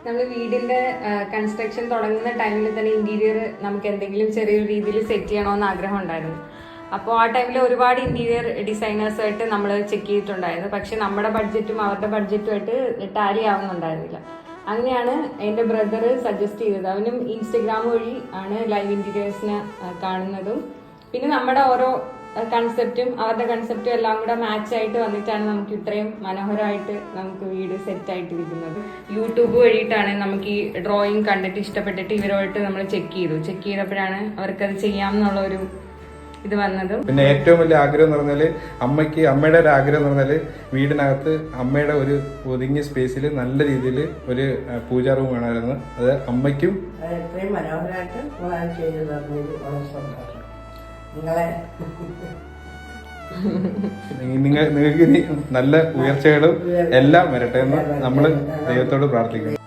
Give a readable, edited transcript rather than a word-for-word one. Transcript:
നമ്മൾ വീടിന്റെ കൺസ്ട്രക്ഷൻ തുടങ്ങുന്ന ടൈമിൽ തന്നെ ഇന്റീരിയർ നമുക്ക് എന്തെങ്കിലും ചെറിയൊരു രീതിയിൽ സെറ്റ് ചെയ്യണമെന്ന് ആഗ്രഹം ഉണ്ടായിരുന്നു. അപ്പോൾ ആ ടൈമിൽ ഒരുപാട് ഇന്റീരിയർ ഡിസൈനേഴ്സായിട്ട് നമ്മൾ ചെക്ക് ചെയ്തിട്ടുണ്ടായിരുന്നു. പക്ഷെ നമ്മുടെ ബഡ്ജറ്റും അവരുടെ ബഡ്ജറ്റുമായിട്ട് ടാലി ആവുന്നുണ്ടായിരുന്നില്ല. അങ്ങനെയാണ് എൻ്റെ ബ്രദർ സജസ്റ്റ് ചെയ്തത്. അവനും ഇൻസ്റ്റഗ്രാം വഴി ആണ് ലൈവ് ഇന്റീരിയേഴ്സിനെ കാണുന്നതും പിന്നെ നമ്മുടെ ഓരോ കൺസെപ്റ്റും അവരുടെ കൺസെപ്റ്റും എല്ലാം കൂടെ മാച്ച് ആയിട്ട് വന്നിട്ടാണ് നമുക്ക് ഇത്രയും മനോഹരമായിട്ട് നമുക്ക് വീട് സെറ്റ് ആയിട്ടിരിക്കുന്നത്. യൂട്യൂബ് വഴിയിട്ടാണ് നമുക്ക് ഈ ഡ്രോയിങ് കണ്ടിട്ട് ഇഷ്ടപ്പെട്ടിട്ട് ഇവരുമായിട്ട് നമ്മൾ ചെക്ക് ചെയ്തപ്പോഴാണ് അവർക്കത് ചെയ്യാമെന്നുള്ള ഒരു ഇത് വന്നതും. പിന്നെ ഏറ്റവും വലിയ ആഗ്രഹം എന്ന് പറഞ്ഞാല് അമ്മയുടെ ഒരു ആഗ്രഹം എന്ന് പറഞ്ഞാല് വീടിനകത്ത് അമ്മയുടെ ഒരു ഒതുങ്ങിയ സ്പേസിൽ നല്ല രീതിയിൽ ഒരു പൂജാ റൂം വേണമായിരുന്നു. അത് അമ്മയ്ക്കും എത്രയും മനോഹരമായിട്ട് നിങ്ങൾക്ക് ഇനി നല്ല ഉയർച്ചകളും എല്ലാം വരട്ടെ എന്ന് നമ്മൾ ദൈവത്തോട് പ്രാർത്ഥിക്കുന്നു.